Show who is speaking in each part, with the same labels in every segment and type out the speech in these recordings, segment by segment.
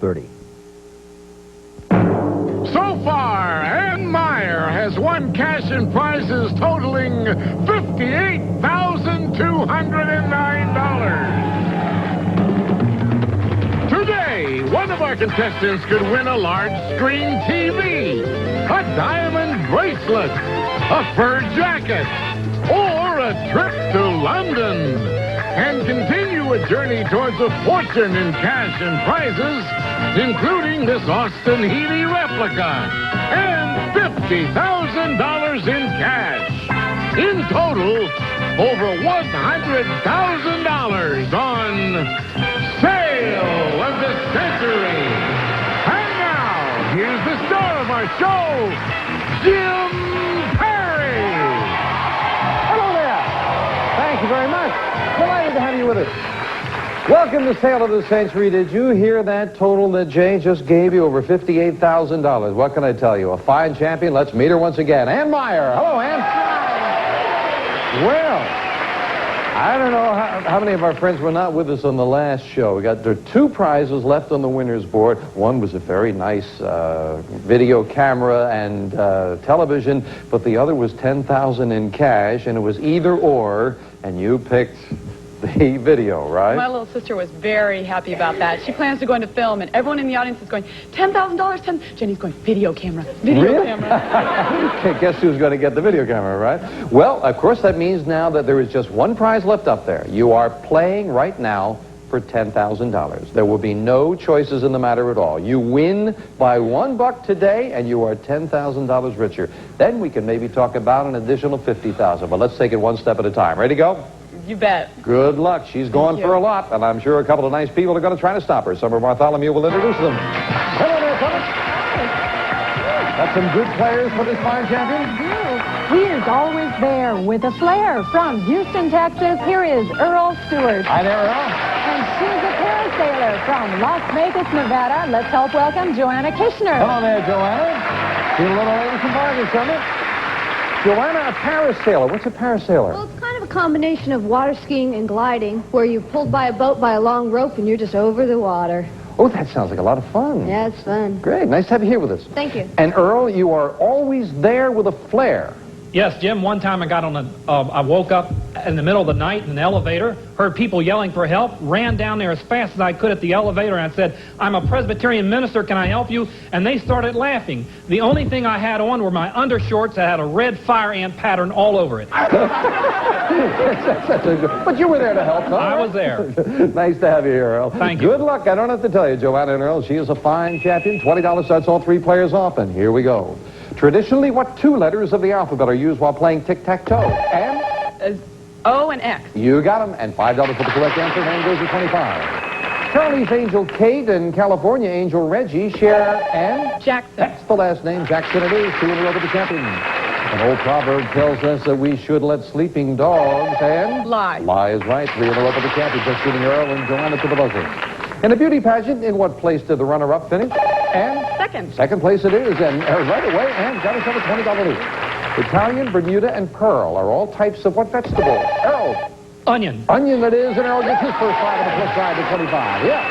Speaker 1: 30.
Speaker 2: So far, Ann Meyer has won cash and prizes totaling $58,209. Today, one of our contestants could win a large screen TV, a diamond bracelet, a fur jacket, or a trip to London, and continue a journey towards a fortune in cash and prizes, including this Austin Healey replica, and $50,000 in cash. In total, over $100,000 on Sale of the Century. And now, here's the star of our show, Jim Perry.
Speaker 3: Hello there. Thank you very much. Delighted to have you with us. Welcome to Sale of the Century. Did you hear that total that Jay just gave you? Over $58,000. What can I tell you? A fine champion. Let's meet her once again. Ann Meyer. Hello, Ann. Well, I don't know how many of our friends were not with us on the last show. There are 2 prizes left on the winner's board. One was a very nice video camera and television, but the other was $10,000 in cash, and it was either or, and you picked the video, right?
Speaker 4: My little sister was very happy about that. She plans to go into film, and everyone in the audience is going, $10,000, Jenny's going, video camera, video camera.
Speaker 3: Okay, guess who's going to get the video camera, right? Well, of course, that means now that there is just one prize left up there. You are playing right now for $10,000. There will be no choices in the matter at all. You win by $1 today, and you are $10,000 richer. Then we can maybe talk about an additional $50,000, but let's take it one step at a time. Ready to go?
Speaker 4: You bet.
Speaker 3: Good luck. She's going for a lot, and I'm sure a couple of nice people are going to try to stop her. Summer Bartholomew will introduce them. Hello there, Thomas. Got some good players for this fine champion?
Speaker 5: He is always there with a flair. From Houston, Texas, here is Earl Stewart.
Speaker 3: Hi there, Earl.
Speaker 5: And she's a parasailer from Las Vegas, Nevada. Let's help welcome Joanna Kishner.
Speaker 3: Hello there, Joanna. See a little lady from Vargas, Summer. Joanna, a parasailer. What's a parasailer?
Speaker 6: Well, it's kind of a combination of water skiing and gliding, where you're pulled by a boat by a long rope and you're just over the water.
Speaker 3: Oh, that sounds like a lot of fun.
Speaker 6: Yeah, it's fun.
Speaker 3: Great. Nice to have you here with us.
Speaker 6: Thank you.
Speaker 3: And Earl, you are always there with a flair.
Speaker 7: Yes, Jim, one time I got on I woke up in the middle of the night in an elevator, heard people yelling for help, ran down there as fast as I could at the elevator, and I said, I'm a Presbyterian minister, can I help you? And they started laughing. The only thing I had on were my undershorts that had a red fire ant pattern all over it.
Speaker 3: But you were there to help, huh?
Speaker 7: I was there.
Speaker 3: Nice to have you here, Earl.
Speaker 7: Thank you.
Speaker 3: Good luck. I don't have to tell you, Joanna and Earl, she is a fine champion. $20 starts all 3 players off, and here we go. Traditionally, what 2 letters of the alphabet are used while playing tic-tac-toe? And?
Speaker 4: O and X.
Speaker 3: You got them, and $5 for the correct answer, and goes to 25. Charlie's Angel Kate and California Angel Reggie share and?
Speaker 4: Jackson.
Speaker 3: That's the last name. Jackson it is. 2 in a row to the champion. An old proverb tells us that we should let sleeping dogs and?
Speaker 4: Lie.
Speaker 3: Lie is right. 3 in a row for the champion. Just shooting Earl and Joanna to the buzzer. In a beauty pageant, in what place did the runner-up finish? And?
Speaker 4: Second.
Speaker 3: Second place it is, and right away, and got herself a $20 lead. Italian, Bermuda, and pearl are all types of what vegetable? Earl.
Speaker 7: Onion.
Speaker 3: Onion it is, and Earl gets his first 5 on the plus side to 25. Yeah.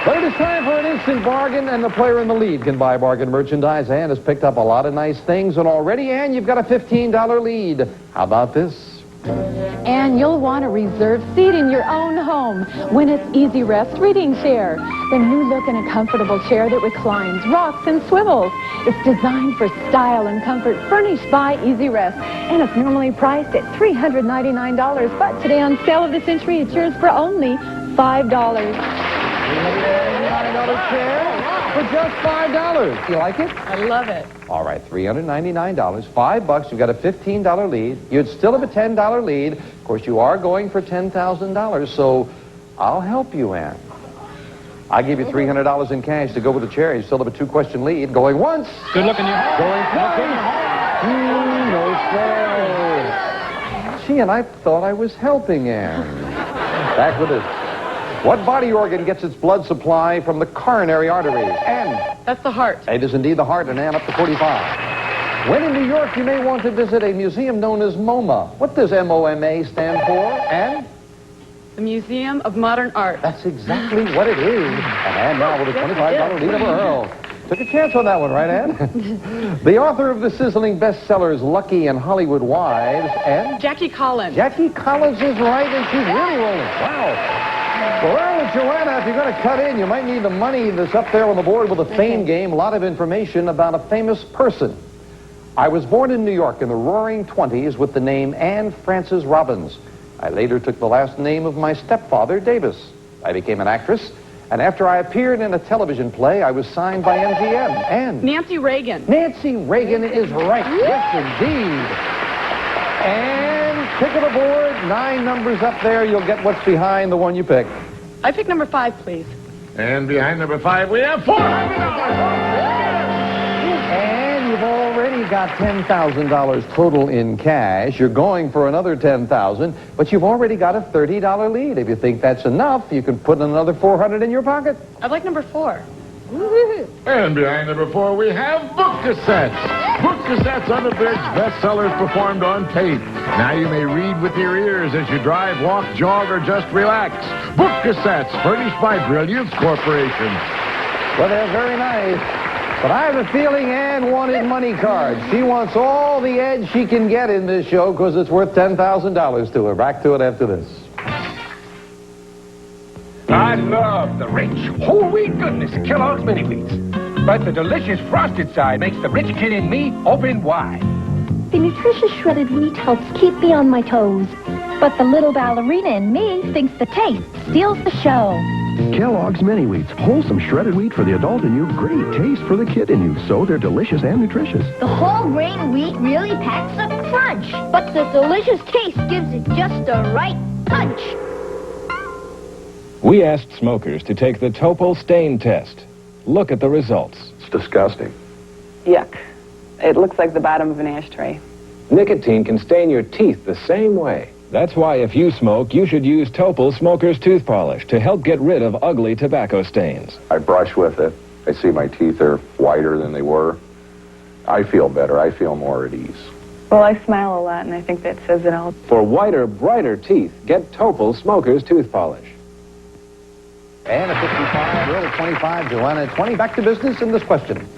Speaker 3: But it is time for an instant bargain, and the player in the lead can buy bargain merchandise. Ann has picked up a lot of nice things, and already, Ann, you've got a $15 lead. How about this?
Speaker 5: And you'll want a reserved seat in your own home when it's Easy Rest Reading Chair. The new look in a comfortable chair that reclines, rocks, and swivels. It's designed for style and comfort, furnished by Easy Rest. And it's normally priced at $399, but today on Sale of the Century, it's yours for only $5.
Speaker 3: $399 chair for just $5. You like it?
Speaker 4: I love it.
Speaker 3: All right, $399, $5. You've got a $15 lead. You'd still have a $10 lead. Of course, you are going for $10,000, so I'll help you, Ann. I give you $300 in cash to go with the chair. You still have a 2-question lead. Going once.
Speaker 7: Good looking, you.
Speaker 3: Going twice. No fair. Gee, and I thought I was helping Ann. Back with it. What body organ gets its blood supply from the coronary arteries? Ann.
Speaker 4: That's the heart.
Speaker 3: It is indeed the heart, and Ann up to 45. When in New York, you may want to visit a museum known as MoMA. What does MoMA stand for? Ann?
Speaker 4: The Museum of Modern Art.
Speaker 3: That's exactly what it is. And now with a $25 lead over Earl. Took a chance on that one, right, Ann? The author of the sizzling bestsellers Lucky and Hollywood Wives, and
Speaker 4: Jackie Collins.
Speaker 3: Jackie Collins is right, and she's really rolling. Wow. Well, Earl and Joanna, if you're going to cut in, you might need the money that's up there on the board with a fame game. A lot of information about a famous person. I was born in New York in the roaring 20s with the name Anne Frances Robbins. I later took the last name of my stepfather, Davis. I became an actress, and after I appeared in a television play, I was signed by MGM. And
Speaker 4: Nancy Reagan.
Speaker 3: Nancy Reagan is right. Yes, indeed. And pick of the board, 9 numbers up there. You'll get what's behind the one you pick.
Speaker 4: I pick number 5, please.
Speaker 2: And behind number 5, we have $400.
Speaker 3: And you've already got $10,000 total in cash. You're going for another $10,000, but you've already got a $30 lead. If you think that's enough, you can put another $400 in your pocket.
Speaker 4: I'd like number 4.
Speaker 2: And behind number 4, we have book cassettes. Book cassettes, unabridged bestsellers performed on tape. Now you may read with your ears as you drive, walk, jog, or just relax. Book cassettes, furnished by Brilliance Corporation.
Speaker 3: Well, they're very nice. But I have a feeling Ann wanted money cards. She wants all the edge she can get in this show because it's worth $10,000 to her. Back to it after this.
Speaker 1: I love the rich, whole wheat goodness of Kellogg's Mini Wheats. But the delicious frosted side makes the rich kid in me open wide.
Speaker 8: The nutritious shredded wheat helps keep me on my toes. But the little ballerina in me thinks the taste steals the show.
Speaker 9: Kellogg's Mini Wheats, wholesome shredded wheat for the adult in you, great taste for the kid in you, so they're delicious and nutritious.
Speaker 8: The whole grain wheat really packs a crunch, but the delicious taste gives it just the right punch.
Speaker 10: We asked smokers to take the Topol stain test. Look at the results.
Speaker 9: It's disgusting.
Speaker 11: Yuck. It looks like the bottom of an ashtray.
Speaker 10: Nicotine can stain your teeth the same way. That's why if you smoke, you should use Topol Smoker's Tooth Polish to help get rid of ugly tobacco stains.
Speaker 9: I brush with it. I see my teeth are whiter than they were. I feel better. I feel more at ease.
Speaker 11: Well, I smile a lot, and I think that says it all.
Speaker 10: For whiter, brighter teeth, get Topol Smoker's Tooth Polish.
Speaker 3: And a 55, Earl at 25, Joanna at 20. Back to business in this question.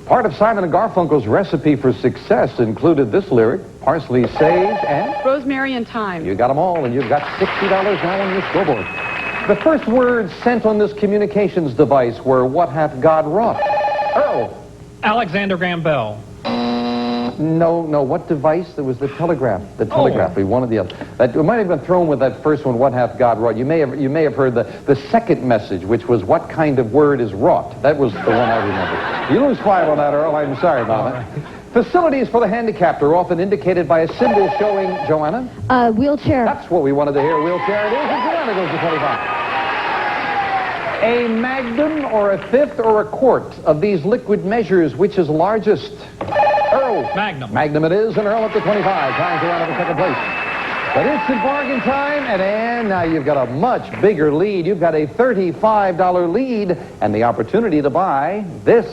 Speaker 3: Part of Simon & Garfunkel's recipe for success included this lyric, parsley, sage, and...
Speaker 4: Rosemary and thyme.
Speaker 3: You got them all, and you've got $60 now on your scoreboard. The first words sent on this communications device were, "What hath God wrought?" Earl.
Speaker 7: Alexander Graham Bell.
Speaker 3: No, what device? There was the telegraph. The telegraph. We wanted the other. That, we might have been thrown with that first one, "What hath God wrought?" You may have heard the second message, which was, "What kind of word is wrought?" That was the one I remember. You lose 5 on that, Earl. I'm sorry about that. Facilities for the handicapped are often indicated by a symbol showing, Joanna?
Speaker 6: Wheelchair.
Speaker 3: That's what we wanted to hear. Wheelchair it is, and Joanna goes to 25. A magnum or a fifth or a quart of these liquid measures, which is largest? Earl.
Speaker 7: Magnum.
Speaker 3: Magnum it is, and Earl up to 25. Time to run up in second place. But instant bargain time, and Ann, now you've got a much bigger lead. You've got a $35 lead, and the opportunity to buy this.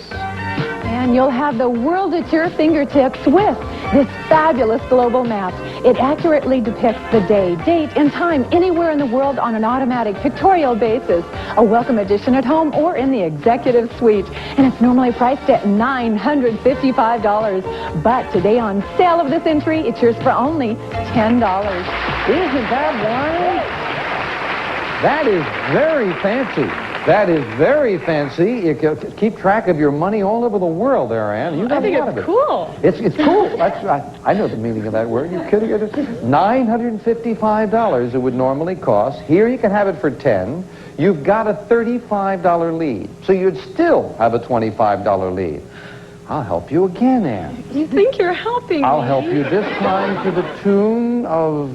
Speaker 5: And you'll have the world at your fingertips with this fabulous global map. It accurately depicts the day, date, and time anywhere in the world on an automatic pictorial basis. A welcome addition at home or in the executive suite. And it's normally priced at $955. But today on sale of the century, it's yours for only $10.
Speaker 3: Isn't that wonderful? That is very fancy. That is very fancy. You can keep track of your money all over the world there, Ann. You got
Speaker 4: I think
Speaker 3: a lot of
Speaker 4: it's
Speaker 3: it.
Speaker 4: cool.
Speaker 3: It's cool. I know the meaning of that word. You kidding? $955 it would normally cost. Here you can have it for $10. You've got a $35 lead. So you'd still have a $25 lead. I'll help you again, Ann.
Speaker 4: You think you're helping
Speaker 3: I'll
Speaker 4: me?
Speaker 3: help you this time to the tune of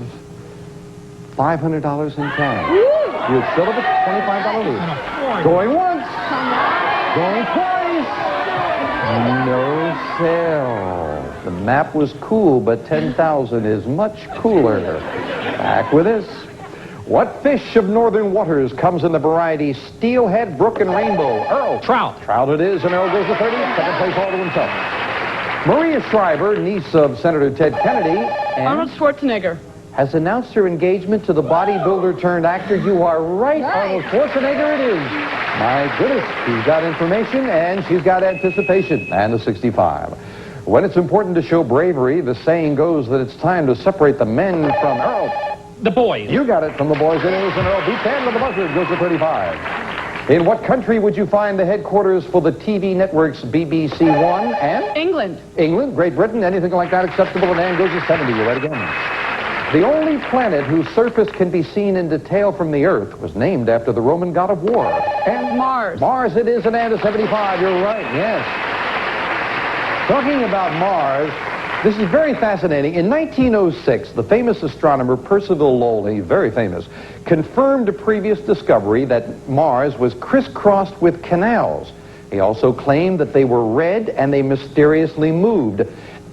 Speaker 3: $500 in cash. You'd still have a $25 lead. Going once. Going twice. No sale. The map was cool, but 10,000 is much cooler. Back with this. What fish of northern waters comes in the variety steelhead, brook, and rainbow? Earl.
Speaker 7: Trout.
Speaker 3: Trout it is, and Earl goes to 30. Second place all to himself. Maria Shriver, niece of Senator Ted Kennedy. And
Speaker 4: Arnold Schwarzenegger.
Speaker 3: has announced her engagement to the bodybuilder turned actor. You are right, Arnold Schwarzenegger it is. My goodness, she's got information and she's got anticipation and a 65. When it's important to show bravery, the saying goes that it's time to separate the men from Earl.
Speaker 7: The boys.
Speaker 3: You got it from the boys. It is, and Earl beat 10 with the buzzer. It goes to 35. In what country would you find the headquarters for the TV networks BBC One and?
Speaker 4: England.
Speaker 3: England, Great Britain, anything like that acceptable, and Ann goes to 70. You're right again. The only planet whose surface can be seen in detail from the Earth was named after the Roman god of war. And
Speaker 4: Mars.
Speaker 3: Mars it is, and Ann to 75. You're right, yes. Talking about Mars, this is very fascinating. In 1906, the famous astronomer Percival Lowell, very famous, confirmed a previous discovery that Mars was crisscrossed with canals. He also claimed that they were red and they mysteriously moved.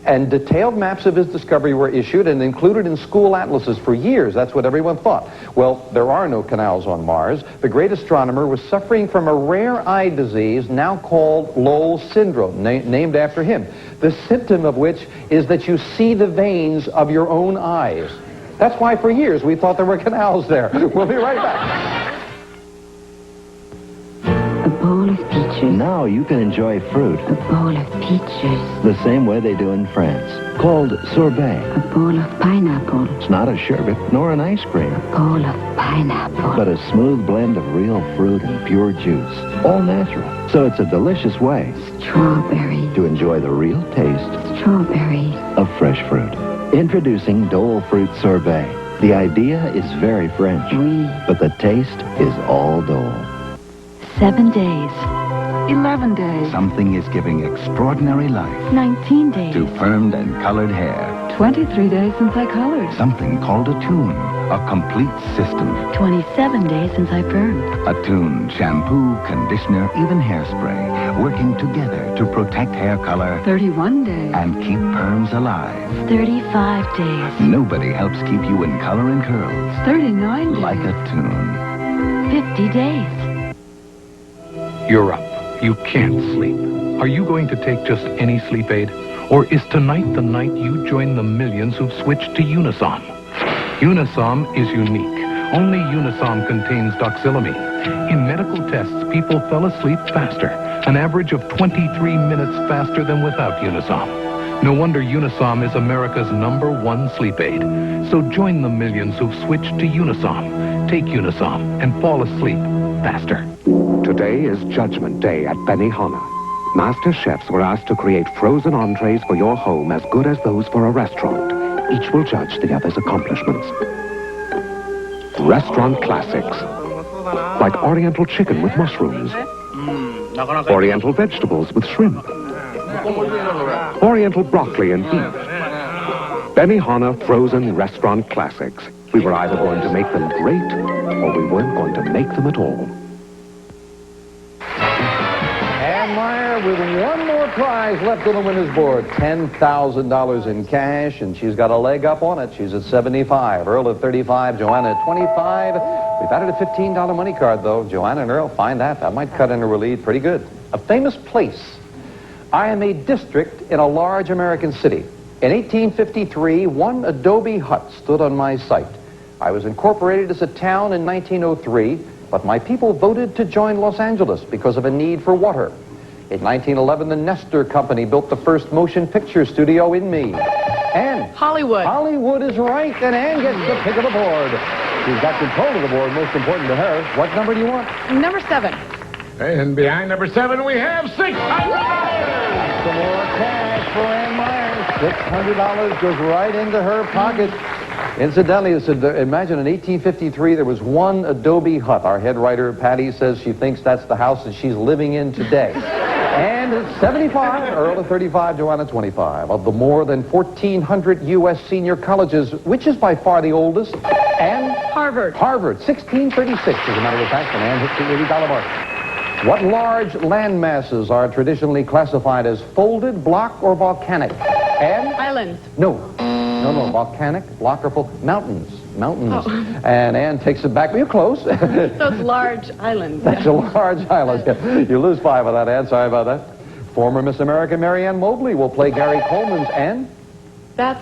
Speaker 3: And detailed maps of his discovery were issued and included in school atlases for years. That's what everyone thought. Well, there are no canals on Mars. The great astronomer was suffering from a rare eye disease now called Lowell syndrome, named after him. The symptom of which is that you see the veins of your own eyes. That's why for years we thought there were canals there. We'll be right back.
Speaker 12: A bowl of peaches.
Speaker 13: Now you can enjoy fruit.
Speaker 12: A bowl of peaches.
Speaker 13: The same way they do in France. Called sorbet.
Speaker 12: A bowl of pineapple.
Speaker 13: It's not a sherbet nor an ice cream.
Speaker 12: A bowl of pineapple.
Speaker 13: But a smooth blend of real fruit and pure juice. All natural. So it's a delicious way.
Speaker 12: Strawberry.
Speaker 13: To enjoy the real taste.
Speaker 12: Strawberry.
Speaker 13: Of fresh fruit. Introducing Dole Fruit Sorbet. The idea is very French.
Speaker 12: Oui.
Speaker 13: But the taste is all Dole.
Speaker 12: 7 days. 11 days.
Speaker 14: Something is giving extraordinary life
Speaker 12: 19 days.
Speaker 14: to permed and colored hair.
Speaker 12: 23 days since I colored.
Speaker 14: Something called a tune, a complete system.
Speaker 12: 27 days since I burned.
Speaker 14: A tune, shampoo, conditioner, even hairspray, working together to protect hair color
Speaker 12: 31 days.
Speaker 14: and keep perms alive.
Speaker 12: 35 days.
Speaker 14: Nobody helps keep you in color and curls
Speaker 12: 39 days.
Speaker 14: like a tune.
Speaker 12: 50 days.
Speaker 15: You're up. You can't sleep. Are you going to take just any sleep aid? Or is tonight the night you join the millions who've switched to Unisom? Unisom is unique. Only Unisom contains doxylamine. In medical tests, people fell asleep faster, an average of 23 minutes faster than without Unisom. No wonder Unisom is America's #1 sleep aid. So join the millions who've switched to Unisom. Take Unisom and fall asleep faster.
Speaker 16: Today is Judgment Day at Benihana. Master chefs were asked to create frozen entrees for your home as good as those for a restaurant. Each will judge the other's accomplishments. Restaurant classics, like Oriental chicken with mushrooms, Oriental vegetables with shrimp, Oriental broccoli and beef. Benihana frozen restaurant classics. We were either going to make them great, or we weren't going to make them at all.
Speaker 3: With one more prize left on the winner's board, $10,000 in cash, and she's got a leg up on it. She's at 75. Earl at 35. Joanna at 25. We've added a $15 money card, though. Joanna and Earl, find that. That might cut into a lead pretty good. A famous place. I am a district in a large American city. In 1853, one adobe hut stood on my site. I was incorporated as a town in 1903, but my people voted to join Los Angeles because of a need for water. In 1911, the Nestor Company built the first motion picture studio in me. Ann.
Speaker 4: Hollywood.
Speaker 3: Hollywood is right, and Ann gets the pick of the board. She's got control of the board, most important to her. What number do you want?
Speaker 4: Number 7.
Speaker 2: And behind number 7, we have $600.
Speaker 3: Some more cash for Ann Myers. $600 goes right into her pocket. Incidentally, imagine in 1853 there was one adobe hut. Our head writer, Patty, says she thinks that's the house that she's living in today. And it's 75, Earl at 35, Joanna 25. Of the more than 1,400 U.S. senior colleges, which is by far the oldest? And
Speaker 4: Harvard.
Speaker 3: Harvard, 1636, as a matter of fact, and Ann hits the $80 mark. What large land masses are traditionally classified as folded, block, or volcanic? And?
Speaker 4: Islands.
Speaker 3: No, volcanic, block, or fold. Mountains. Oh. And Ann takes it back. Well, you're close.
Speaker 4: So it's large islands.
Speaker 3: That's a large island. You lose 5 of that, Ann. Sorry about that. Former Miss America Marianne Mobley will play Gary Coleman's Ann.
Speaker 4: That's,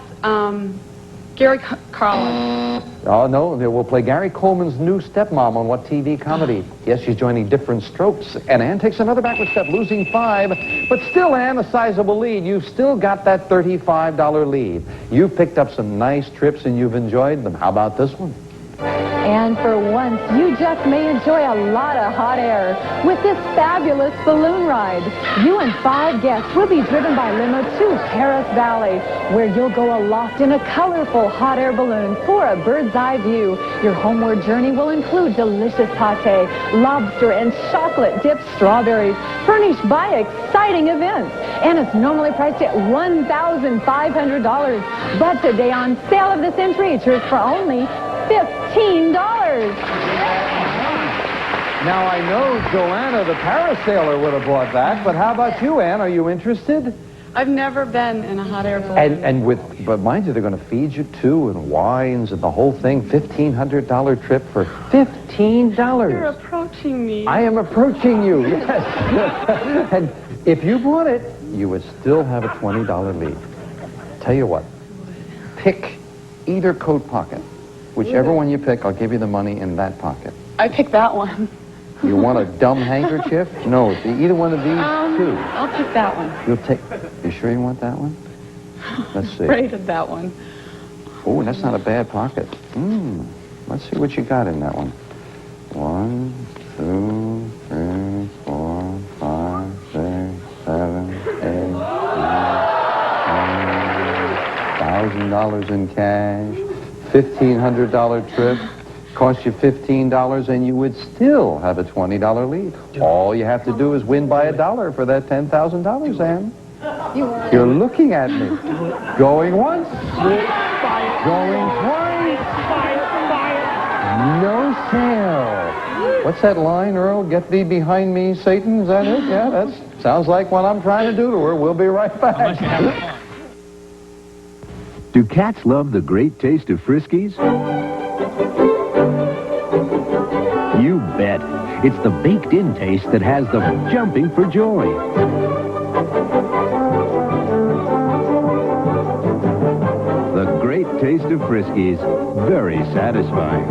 Speaker 4: Gary Carlin.
Speaker 3: Oh, no, we'll play Gary Coleman's new stepmom on What TV Comedy. Yes, she's joining Different Strokes. And Ann takes another backward step, losing 5. But still, Ann, a sizable lead. You've still got that $35 lead. You've picked up some nice trips and you've enjoyed them. How about this one?
Speaker 5: And for once, you just may enjoy a lot of hot air with this fabulous balloon ride. You and 5 guests will be driven by limo to Paris Valley, where you'll go aloft in a colorful hot air balloon for a bird's eye view. Your homeward journey will include delicious pate, lobster, and chocolate-dipped strawberries, furnished by exciting events. And it's normally priced at $1,500. But today on Sale of the Century, it's yours for only $15.
Speaker 3: Now, I know Joanna, the parasailer, would have bought that, but how about you, Ann? Are you interested?
Speaker 4: I've never been in a hot air balloon.
Speaker 3: But mind you, they're going to feed you, too, and wines and the whole thing. $1,500 trip for $15.
Speaker 4: You're approaching me.
Speaker 3: I am approaching you, yes. And if you bought it, you would still have a $20 lead. Tell you what, pick either coat pocket. Whichever one you pick, I'll give you the money in that pocket.
Speaker 4: I picked that one.
Speaker 3: You want a dumb handkerchief? No, either one of these two.
Speaker 4: I'll take that one.
Speaker 3: You'll take... You sure you want that one? Let's see.
Speaker 4: Rated that one.
Speaker 3: Oh, that's not a bad pocket. Let's see what you got in that one. 1, 2, 3, 4, 5, 6, 7, 8, 9, $1,000 in cash. $1,500 trip, cost you $15, and you would still have a $20 lead. All you have to do is win by $1 for that $10,000, Ann. You're looking at me. Going once. Going twice. No sale. What's that line, Earl? Get thee behind me, Satan? Is that it? Yeah, that sounds like what I'm trying to do to her. We'll be right back.
Speaker 9: Do cats love the great taste of Friskies? You bet. It's the baked-in taste that has them jumping for joy. The great taste of Friskies. Very satisfying.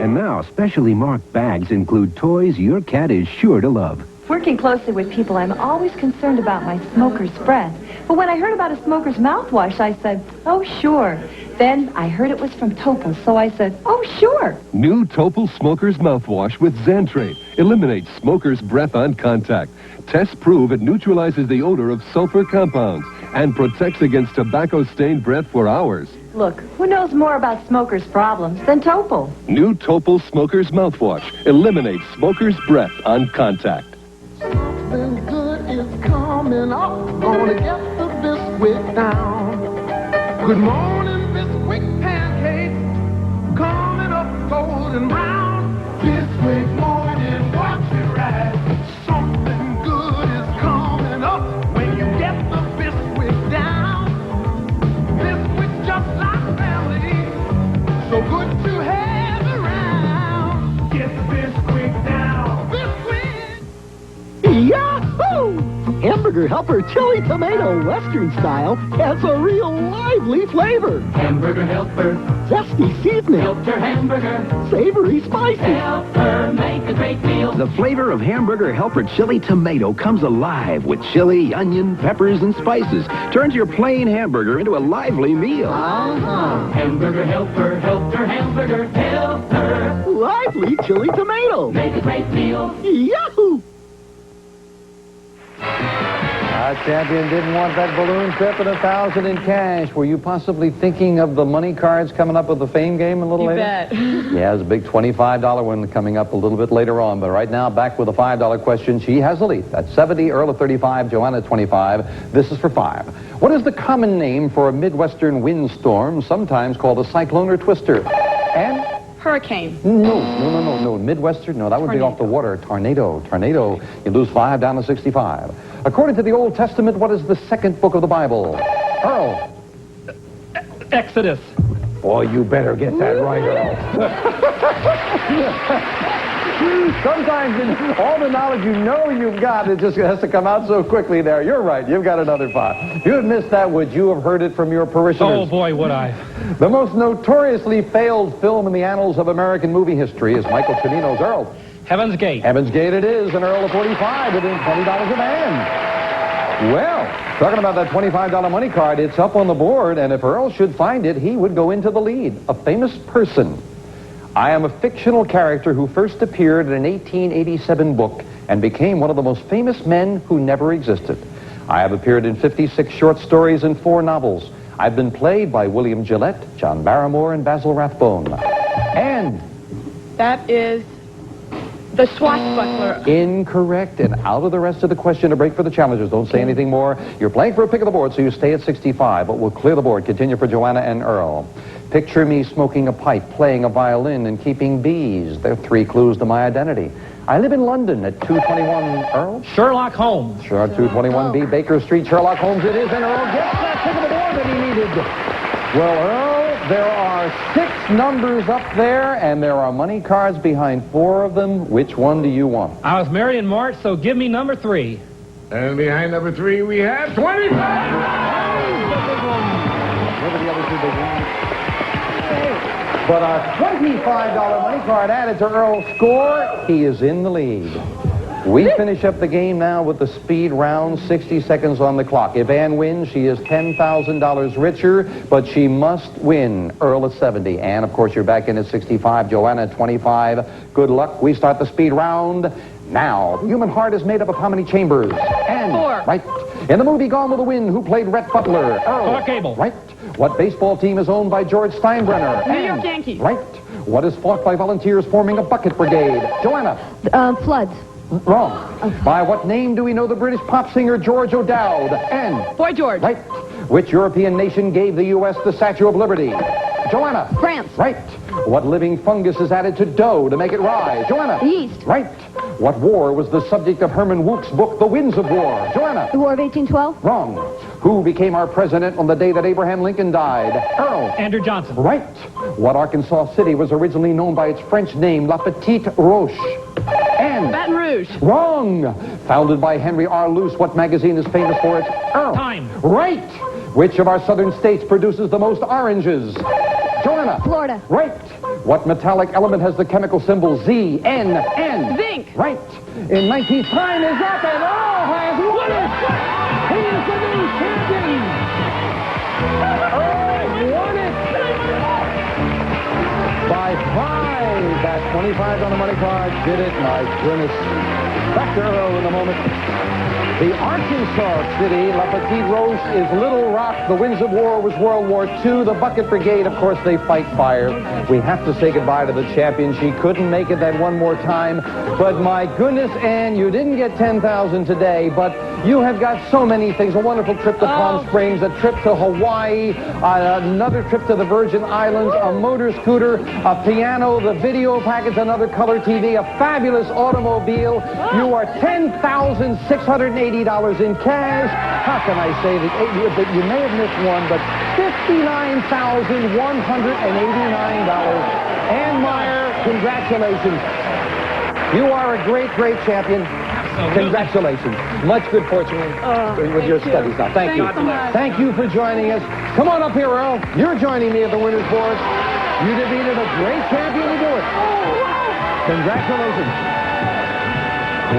Speaker 9: And now, specially marked bags include toys your cat is sure to love.
Speaker 12: Working closely with people, I'm always concerned about my smoker's breath. But when I heard about a smoker's mouthwash, I said, oh, sure. Then I heard it was from Topol, so I said, oh, sure.
Speaker 9: New Topol Smoker's Mouthwash with Xantrate eliminates smoker's breath on contact. Tests prove it neutralizes the odor of sulfur compounds and protects against tobacco-stained breath for hours.
Speaker 12: Look, who knows more about smokers' problems than Topol?
Speaker 9: New Topol Smoker's Mouthwash eliminates smoker's breath on contact.
Speaker 2: Something good is coming up. Gonna get the Bisquick down. Good morning, Bisquick pancakes. Coming up golden brown. Bisquick morning, watch it ride. Something good is coming up when you get the Bisquick down. Bisquick just like family. So good to have around. Get the Bisquick down. Bisquick.
Speaker 17: Yahoo! Hamburger Helper Chili Tomato Western Style has a real lively flavor.
Speaker 18: Hamburger Helper.
Speaker 17: Zesty seasoning.
Speaker 18: Helper Hamburger.
Speaker 17: Savory spicy.
Speaker 18: Helper, make a great meal.
Speaker 19: The flavor of Hamburger Helper Chili Tomato comes alive with chili, onion, peppers, and spices. Turns your plain hamburger into a lively meal.
Speaker 18: Hamburger Helper, Helper Hamburger, Helper.
Speaker 17: Lively chili tomato.
Speaker 18: Make a great meal.
Speaker 17: Yahoo!
Speaker 3: Our champion didn't want that balloon trip and $1,000 in cash. Were you possibly thinking of the money cards coming up with the fame game a little later?
Speaker 4: Bet.
Speaker 3: Yeah, there's a big $25 one coming up a little bit later on. But right now, back with a $5 question. She has the lead. That's 70, Earl at 35, Joanna at 25. This is for 5. What is the common name for a Midwestern windstorm, sometimes called a cyclone or twister? And...
Speaker 4: Hurricane.
Speaker 3: No. Midwestern? No, that would be off the water. Tornado. You lose 5 down to 65. According to the Old Testament, what is the second book of the Bible? Earl.
Speaker 7: Exodus.
Speaker 3: Boy, you better get that right, Earl. Sometimes all the knowledge you know you've got, it just has to come out so quickly there. You're right. You've got another pot. If you had missed that, would you have heard it from your parishioners?
Speaker 7: Oh, boy, would I.
Speaker 3: The most notoriously failed film in the annals of American movie history is Michael Cimino's Earl.
Speaker 7: Heaven's Gate.
Speaker 3: Heaven's Gate it is, an Earl of 45 within $20 a man. Well, talking about that $25 money card, it's up on the board, and if Earl should find it, he would go into the lead. A famous person. I am a fictional character who first appeared in an 1887 book and became one of the most famous men who never existed. I have appeared in 56 short stories and 4 novels. I've been played by William Gillette, John Barrymore, and Basil Rathbone. And
Speaker 4: that is the swashbuckler.
Speaker 3: Incorrect. And out of the rest of the question, a break for the challengers. Don't say anything more. You're playing for a pick of the board, so you stay at 65, but we'll clear the board. Continue for Joanna and Earl. Picture me smoking a pipe, playing a violin, and keeping bees. There are 3 clues to my identity. I live in London at 221 Earl.
Speaker 7: Sherlock Holmes.
Speaker 3: Sure, 221B Baker Street, Sherlock Holmes it is, and Earl gets that pick of the board that he needed. Well, Earl, there are 6 numbers up there, and there are money cards behind 4 of them. Which one do you want?
Speaker 7: I was married in March, so give me number 3.
Speaker 2: And behind number 3, we have 25.
Speaker 3: What are the other 2 big ones? But a $25 money card added to Earl's score. He is in the lead. We finish up the game now with the speed round, 60 seconds on the clock. If Ann wins, she is $10,000 richer, but she must win. Earl at 70. Ann, of course, you're back in at 65. Joanna at 25. Good luck. We start the speed round now. The human heart is made up of how many chambers? Ann.
Speaker 4: 4.
Speaker 3: Right. In the movie Gone with the Wind, who played Rhett Butler? Earl.
Speaker 7: Clark Gable.
Speaker 3: Right. What baseball team is owned by George Steinbrenner?
Speaker 4: New York Yankees.
Speaker 3: Right. What is fought by volunteers forming a bucket brigade? Joanna.
Speaker 6: Floods.
Speaker 3: Wrong. By what name do we know the British pop singer George O'Dowd? N.
Speaker 4: Boy George.
Speaker 3: Right. Which European nation gave the U.S. the Statue of Liberty? Joanna.
Speaker 6: France.
Speaker 3: Right. What living fungus is added to dough to make it rise? Joanna.
Speaker 6: Yeast.
Speaker 3: Right. What war was the subject of Herman Wouk's book, The Winds of War? Joanna.
Speaker 6: The War of 1812.
Speaker 3: Wrong. Who became our president on the day that Abraham Lincoln died? Earl.
Speaker 7: Andrew Johnson.
Speaker 3: Right. What Arkansas city was originally known by its French name, La Petite Roche? And
Speaker 4: Baton Rouge.
Speaker 3: wrong. Founded by Henry R. Luce, what magazine is famous for its Earl?
Speaker 7: Time.
Speaker 3: Right. Which of our southern states produces the most oranges? Joanna.
Speaker 6: Florida.
Speaker 3: Right. What metallic element has the chemical symbol ZNN?
Speaker 4: Zinc.
Speaker 3: Right. In 19th, time is up, and Earl has won it. He is the new champion. Earl won it by 5. That 25 on the money card did it. My goodness. Back to Earl in a moment. The Arkansas city, La Petite Roche, is Little Rock. The Winds of War was World War II. The Bucket Brigade, of course, they fight fire. We have to say goodbye to the champion. She couldn't make it that one more time. But my goodness, Ann, you didn't get $10,000 today, but you have got so many things. A wonderful trip to Palm Springs, a trip to Hawaii, another trip to the Virgin Islands, a motor scooter, a piano, the video package, another color TV, a fabulous automobile. You are $10,680 in cash. How can I say that you may have missed one, but $59,189. Ann Meyer, congratulations. You are a great, great champion. Congratulations. Much good fortune with your studies now. Thank you. Thank you for joining us. Come on up here, Earl. You're joining me at the winner's board. You defeated a great champion to do it. Congratulations.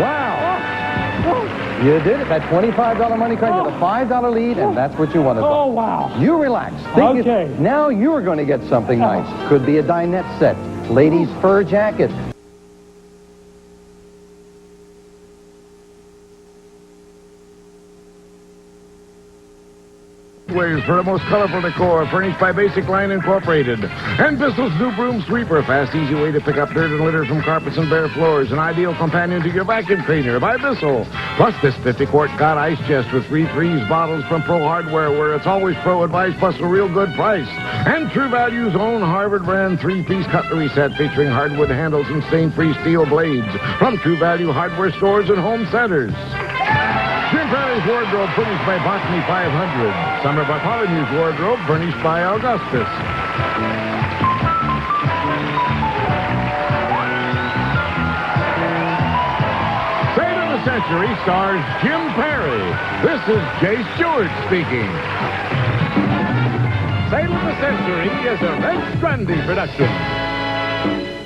Speaker 3: Wow. You did it. That $25 money card, you had a $5 lead, and that's what you wanted.
Speaker 7: Oh, wow.
Speaker 3: You relax.
Speaker 7: Okay.
Speaker 3: Now you're going to get something nice. Could be a dinette set, ladies' fur jacket.
Speaker 2: Ways for the most colorful decor, furnished by Basic Line Incorporated. And Bissell's new broom sweeper, fast, easy way to pick up dirt and litter from carpets and bare floors. An ideal companion to your vacuum cleaner by Bissell. Plus this 50-quart God ice chest with refreeze bottles from Pro Hardware, where it's always Pro advice plus a real good price. And True Value's own Harvard brand 3-piece cutlery set featuring hardwood handles and stain-free steel blades from True Value hardware stores and home centers. Jim Perry's wardrobe furnished by Botany 500. Summer Bartholomew's wardrobe furnished by Augustus. the Century stars Jim Perry. This is Jay Stewart speaking. Sale of the Century is a Red Strandy production.